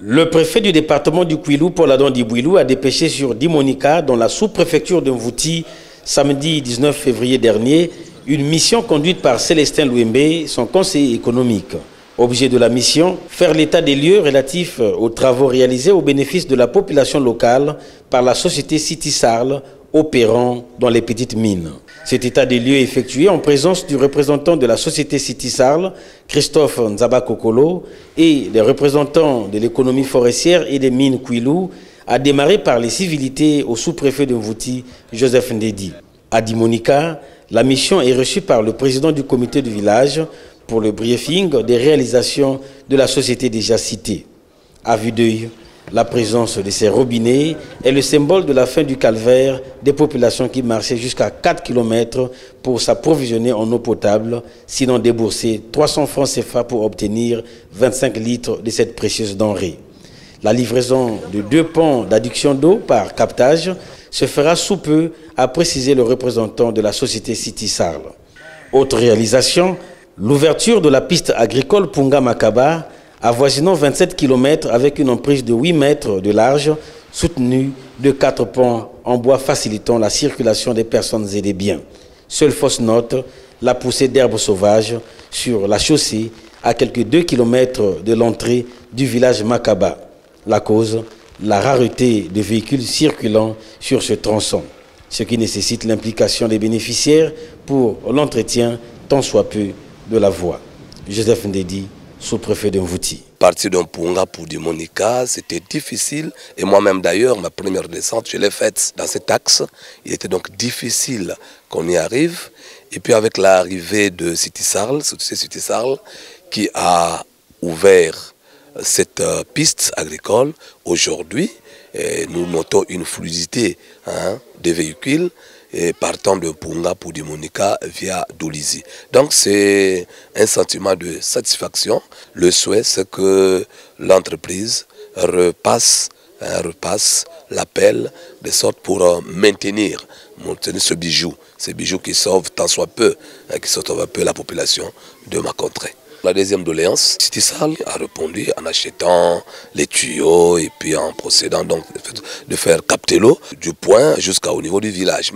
Le préfet du département du Kwilu, Paul-Adam Dibouilou, a dépêché sur Dimonika, dans la sous-préfecture de Mvouti, samedi 19 février dernier, une mission conduite par Célestin Louembe, son conseiller économique. Objet de la mission, faire l'état des lieux relatifs aux travaux réalisés au bénéfice de la population locale par la société City Sarl, opérant dans les petites mines. Cet état des lieux effectué en présence du représentant de la société City Sarl, Christophe Nzabakokolo, et des représentants de l'économie forestière et des mines Kwilu, a démarré par les civilités au sous-préfet de Mvouti, Joseph Ndedi. À Dimonika, la mission est reçue par le président du comité du village pour le briefing des réalisations de la société déjà citée. À vue d'œil, la présence de ces robinets est le symbole de la fin du calvaire des populations qui marchaient jusqu'à 4 km pour s'approvisionner en eau potable, sinon débourser 300 francs CFA pour obtenir 25 litres de cette précieuse denrée. La livraison de 2 ponts d'adduction d'eau par captage se fera sous peu, a précisé le représentant de la société City Sarl. Autre réalisation, l'ouverture de la piste agricole Punga Makaba, avoisinant 27 km avec une emprise de 8 mètres de large, soutenue de 4 ponts en bois facilitant la circulation des personnes et des biens. Seule fausse note, la poussée d'herbes sauvages sur la chaussée à quelques 2 km de l'entrée du village Makaba. La cause, la rareté de véhicules circulant sur ce tronçon, ce qui nécessite l'implication des bénéficiaires pour l'entretien tant soit peu de la voie. Joseph Ndedi, sous-préfet de Mvouti. Partir d'un Punga pour Dimonika, c'était difficile. Et moi-même d'ailleurs, ma première descente, je l'ai faite dans cet axe. Il était donc difficile qu'on y arrive. Et puis avec l'arrivée de City Sarl, City Sarl, qui a ouvert cette piste agricole, aujourd'hui, nous notons une fluidité des véhicules et partant de Punga pour Dimonika via Dolizi. Donc c'est un sentiment de satisfaction. Le souhait, c'est que l'entreprise repasse l'appel de sorte pour maintenir ce bijou qui sauve tant soit peu, qui sauve un peu la population de ma contrée. La deuxième doléance, City Sarl a répondu en achetant les tuyaux et puis en procédant donc de faire capter l'eau du point jusqu'au niveau du village.